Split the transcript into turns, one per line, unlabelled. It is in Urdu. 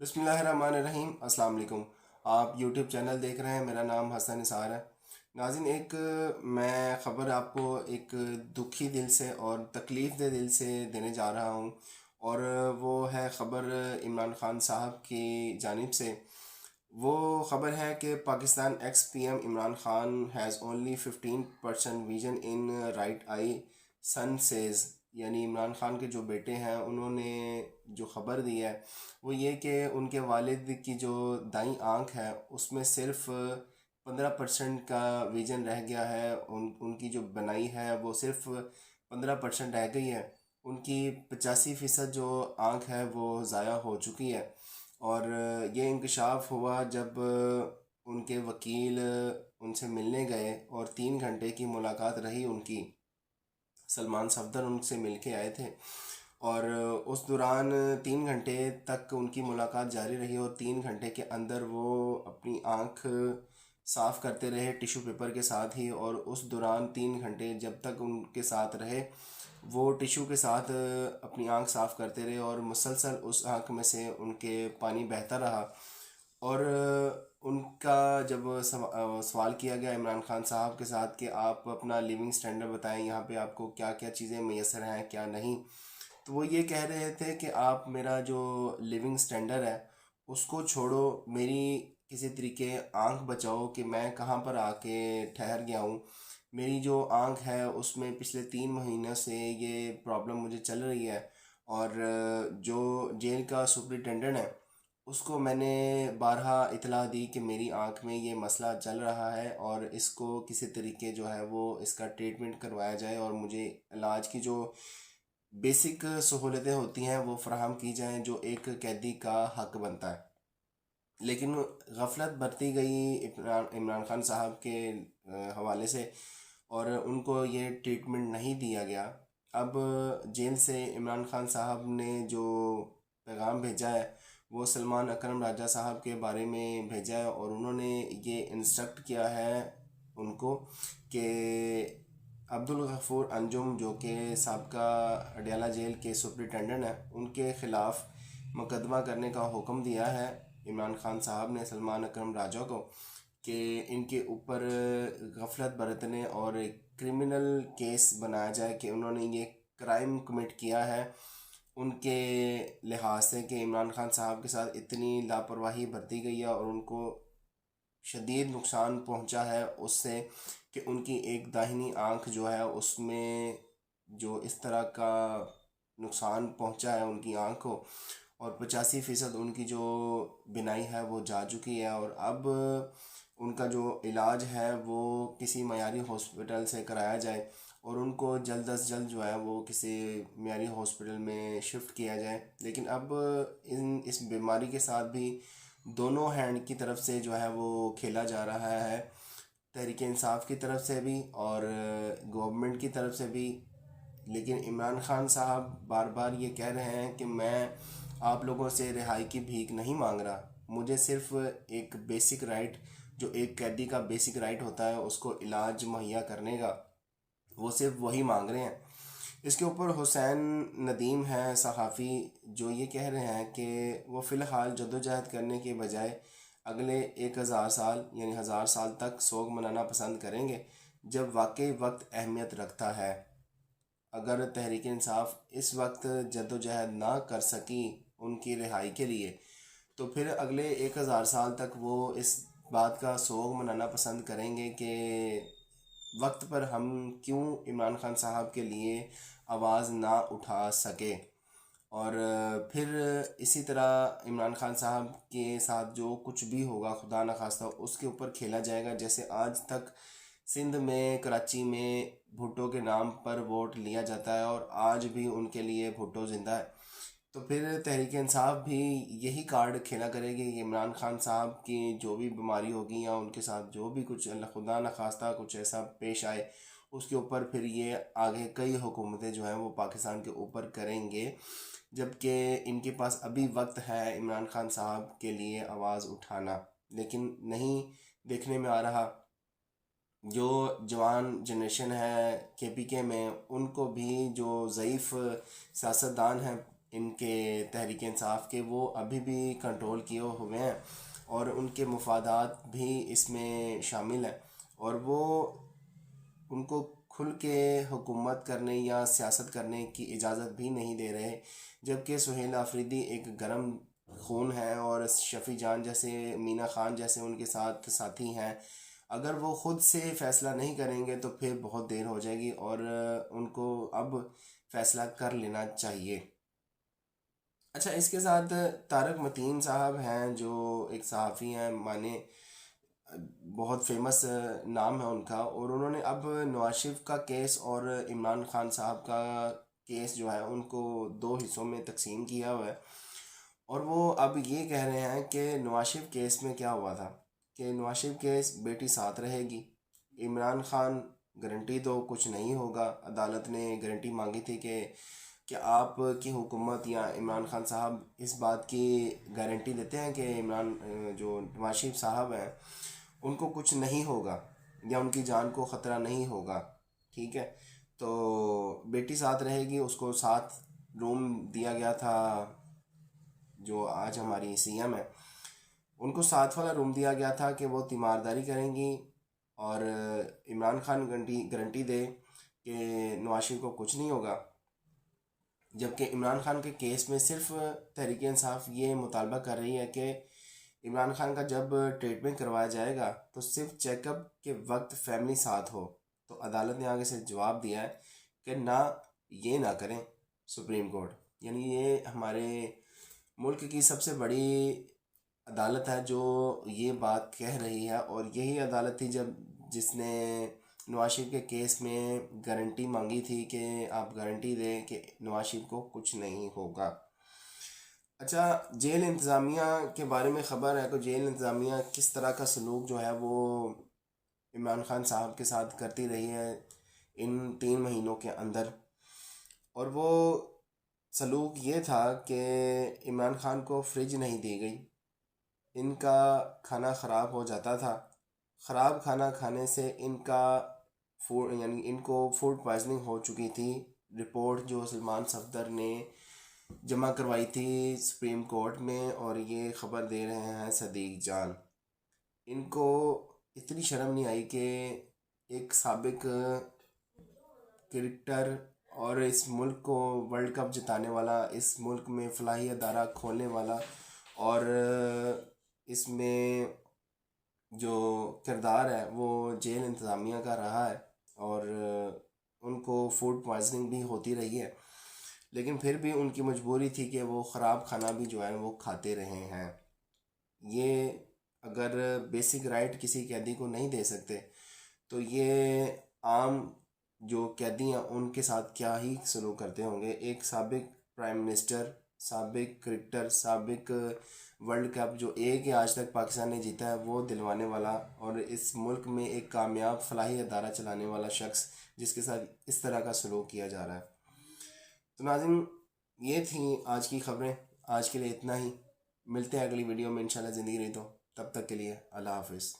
بسم اللہ الرحمن الرحیم۔ السلام علیکم۔ آپ یوٹیوب چینل دیکھ رہے ہیں، میرا نام حسن نثار ہے۔ ناظرین، میں خبر آپ کو ایک دکھی دل سے اور تکلیف دہ دل سے دینے جا رہا ہوں، اور وہ ہے خبر عمران خان صاحب کی جانب سے۔ وہ خبر ہے کہ Pakistan ex P M Imran Khan has only 15% vision in right eye, son says, یعنی عمران خان کے جو بیٹے ہیں انہوں نے جو خبر دی ہے وہ یہ کہ ان کے والد کی جو دائیں آنکھ ہے اس میں صرف 15% کا ویژن رہ گیا ہے۔ ان کی جو بنائی ہے وہ صرف 15% رہ گئی ہے۔ ان کی 85% جو آنکھ ہے وہ ضائع ہو چکی ہے، اور یہ انکشاف ہوا جب ان کے وکیل ان سے ملنے گئے اور 3 گھنٹے کی ملاقات رہی ان کی۔ سلمان صفدر ان سے مل کے آئے تھے، اور اس دوران 3 گھنٹے تک ان کی ملاقات جاری رہی، اور 3 گھنٹے کے اندر وہ اپنی آنکھ صاف کرتے رہے ٹیشو پیپر کے ساتھ ہی، اور اس دوران 3 گھنٹے جب تک ان کے ساتھ رہے وہ ٹیشو کے ساتھ اپنی آنکھ صاف کرتے رہے، اور مسلسل اس آنکھ میں سے ان کے پانی بہتا رہا۔ اور ان کا جب سوال کیا گیا عمران خان صاحب کے ساتھ کہ آپ اپنا لیونگ سٹینڈرڈ بتائیں، یہاں پہ آپ کو کیا کیا چیزیں میسر ہیں کیا نہیں، تو وہ یہ کہہ رہے تھے کہ آپ میرا جو لیونگ سٹینڈرڈ ہے اس کو چھوڑو، میری کسی طریقے آنکھ بچاؤ کہ میں کہاں پر آ کے ٹھہر گیا ہوں۔ میری جو آنکھ ہے اس میں پچھلے 3 مہینوں سے یہ پرابلم مجھے چل رہی ہے، اور جو جیل کا سپرنٹینڈنٹ ہے اس کو میں نے بارہا اطلاع دی کہ میری آنکھ میں یہ مسئلہ چل رہا ہے، اور اس کو کسی طریقے جو ہے وہ اس کا ٹریٹمنٹ کروایا جائے، اور مجھے علاج کی جو بیسک سہولتیں ہوتی ہیں وہ فراہم کی جائیں جو ایک قیدی کا حق بنتا ہے۔ لیکن غفلت برتی گئی عمران خان صاحب کے حوالے سے، اور ان کو یہ ٹریٹمنٹ نہیں دیا گیا۔ اب جیل سے عمران خان صاحب نے جو پیغام بھیجا ہے وہ سلمان اکرم راجہ صاحب کے بارے میں بھیجا ہے، اور انہوں نے یہ انسٹرکٹ کیا ہے ان کو کہ عبدالغفور انجم جو کہ سابقہ اڈیالہ جیل کے سپرنٹینڈنٹ ہیں ان کے خلاف مقدمہ کرنے کا حکم دیا ہے عمران خان صاحب نے سلمان اکرم راجہ کو، کہ ان کے اوپر غفلت برتنے اور ایک کرمنل کیس بنایا جائے کہ انہوں نے یہ کرائم کمٹ کیا ہے ان کے لحاظ سے، کہ عمران خان صاحب کے ساتھ اتنی لاپرواہی برتی گئی ہے اور ان کو شدید نقصان پہنچا ہے اس سے، کہ ان کی ایک داہنی آنکھ جو ہے اس میں جو اس طرح کا نقصان پہنچا ہے ان کی آنکھ کو، اور 85% ان کی جو بینائی ہے وہ جا چکی ہے، اور اب ان کا جو علاج ہے وہ کسی معیاری ہاسپٹل سے کرایا جائے، اور ان کو جلد از جلد جو ہے وہ کسی معیاری ہاسپٹل میں شفٹ کیا جائے۔ لیکن اب اس بیماری کے ساتھ بھی دونوں ہینڈ کی طرف سے جو ہے وہ کھیلا جا رہا ہے، تحریک انصاف کی طرف سے بھی اور گورنمنٹ کی طرف سے بھی۔ لیکن عمران خان صاحب بار بار یہ کہہ رہے ہیں کہ میں آپ لوگوں سے رہائی کی بھیک نہیں مانگ رہا، مجھے صرف ایک بیسک رائٹ جو ایک قیدی کا بیسک رائٹ ہوتا ہے اس کو علاج مہیا کرنے کا، وہ صرف وہی مانگ رہے ہیں۔ اس کے اوپر حسین ندیم ہے صحافی، جو یہ کہہ رہے ہیں کہ وہ فی الحال جدوجہد کرنے کے بجائے اگلے 1000 سال یعنی 1000 سال تک سوگ منانا پسند کریں گے جب واقعی وقت اہمیت رکھتا ہے۔ اگر تحریک انصاف اس وقت جدوجہد نہ کر سکی ان کی رہائی کے لیے، تو پھر اگلے 1000 سال تک وہ اس بات کا سوگ منانا پسند کریں گے کہ وقت پر ہم کیوں عمران خان صاحب کے لیے آواز نہ اٹھا سکے۔ اور پھر اسی طرح عمران خان صاحب کے ساتھ جو کچھ بھی ہوگا خدا نخواستہ اس کے اوپر کھیلا جائے گا، جیسے آج تک سندھ میں کراچی میں بھٹو کے نام پر ووٹ لیا جاتا ہے اور آج بھی ان کے لیے بھٹو زندہ ہے، تو پھر تحریک انصاف بھی یہی کارڈ کھیلا کرے گی کہ عمران خان صاحب کی جو بھی بیماری ہوگی یا ان کے ساتھ جو بھی کچھ خدا نخواستہ کچھ ایسا پیش آئے اس کے اوپر پھر یہ آگے کئی حکومتیں جو ہیں وہ پاکستان کے اوپر کریں گے، جبکہ ان کے پاس ابھی وقت ہے عمران خان صاحب کے لیے آواز اٹھانا، لیکن نہیں دیکھنے میں آ رہا۔ جو جوان جنریشن ہے کے پی کے میں ان کو بھی جو ضعیف سیاستدان ہیں ان کے تحریک انصاف کے وہ ابھی بھی کنٹرول کیے ہوئے ہیں اور ان کے مفادات بھی اس میں شامل ہیں، اور وہ ان کو کھل کے حکومت کرنے یا سیاست کرنے کی اجازت بھی نہیں دے رہے، جبکہ سہیل آفریدی ایک گرم خون ہے اور شفیع جان جیسے، مینا خان جیسے ان کے ساتھ ساتھی ہیں۔ اگر وہ خود سے فیصلہ نہیں کریں گے تو پھر بہت دیر ہو جائے گی، اور ان کو اب فیصلہ کر لینا چاہیے۔ اچھا، اس کے ساتھ طارق متین صاحب ہیں جو ایک صحافی ہیں، مانے بہت فیمس نام ہے ان کا، اور انہوں نے اب نواز شریف کا کیس اور عمران خان صاحب کا کیس جو ہے ان کو دو حصوں میں تقسیم کیا ہوا ہے، اور وہ اب یہ کہہ رہے ہیں کہ نواز شریف کیس میں کیا ہوا تھا کہ نواز شریف کیس بیٹی ساتھ رہے گی، عمران خان گارنٹی تو کچھ نہیں ہوگا، عدالت نے گارنٹی مانگی تھی کہ آپ کی حکومت یا عمران خان صاحب اس بات کی گارنٹی دیتے ہیں کہ جو نواز شریف صاحب ہیں ان کو کچھ نہیں ہوگا یا ان کی جان کو خطرہ نہیں ہوگا، ٹھیک ہے؟ تو بیٹی ساتھ رہے گی، اس کو ساتھ روم دیا گیا تھا، جو آج ہماری سی ایم ہے ان کو ساتھ والا روم دیا گیا تھا کہ وہ تیمارداری کریں گی، اور عمران خان گارنٹی دے کہ نواز شریف کو کچھ نہیں ہوگا، جبکہ عمران خان کے کیس میں صرف تحریک انصاف یہ مطالبہ کر رہی ہے کہ عمران خان کا جب ٹریٹمنٹ کروایا جائے گا تو صرف چیک اپ کے وقت فیملی ساتھ ہو۔ تو عدالت نے آگے سے جواب دیا ہے کہ نہ، یہ نہ کریں سپریم کورٹ، یعنی یہ ہمارے ملک کی سب سے بڑی عدالت ہے جو یہ بات کہہ رہی ہے، اور یہی عدالت تھی جس نے نواز شریف کے کیس میں گارنٹی مانگی تھی کہ آپ گارنٹی دیں کہ نواز شریف کو کچھ نہیں ہوگا۔ اچھا، جیل انتظامیہ کے بارے میں خبر ہے کہ جیل انتظامیہ کس طرح کا سلوک جو ہے وہ عمران خان صاحب کے ساتھ کرتی رہی ہے ان 3 مہینوں کے اندر، اور وہ سلوک یہ تھا کہ عمران خان کو فریج نہیں دی گئی، ان کا کھانا خراب ہو جاتا تھا، خراب کھانا کھانے سے ان کا یعنی ان کو فوڈ پوائزننگ ہو چکی تھی۔ رپورٹ جو سلمان صفدر نے جمع کروائی تھی سپریم کورٹ میں، اور یہ خبر دے رہے ہیں صدیق جان، ان کو اتنی شرم نہیں آئی کہ ایک سابق کرکٹر اور اس ملک کو ورلڈ کپ جتانے والا، اس ملک میں فلاحی ادارہ کھولنے والا، اور اس میں جو کردار ہے وہ جیل انتظامیہ کا رہا ہے، اور ان کو فوڈ پوائزننگ بھی ہوتی رہی ہے، لیکن پھر بھی ان کی مجبوری تھی کہ وہ خراب کھانا بھی جو ہے وہ کھاتے رہے ہیں۔ یہ اگر بیسک رائٹ کسی قیدی کو نہیں دے سکتے تو یہ عام جو قیدی ہیں ان کے ساتھ کیا ہی سلوک کرتے ہوں گے۔ ایک سابق پرائم منسٹر، سابق کرکٹر، سابق ورلڈ کپ جو ایک ہی آج تک پاکستان نے جیتا ہے وہ دلوانے والا، اور اس ملک میں ایک کامیاب فلاحی ادارہ چلانے والا شخص جس کے ساتھ اس طرح کا سلوک کیا جا رہا ہے۔ تو ناظرین، یہ تھیں آج کی خبریں، آج کے لیے اتنا ہی، ملتے ہیں اگلی ویڈیو میں انشاءاللہ، زندگی رہی تو، تب تک کے لیے اللہ حافظ۔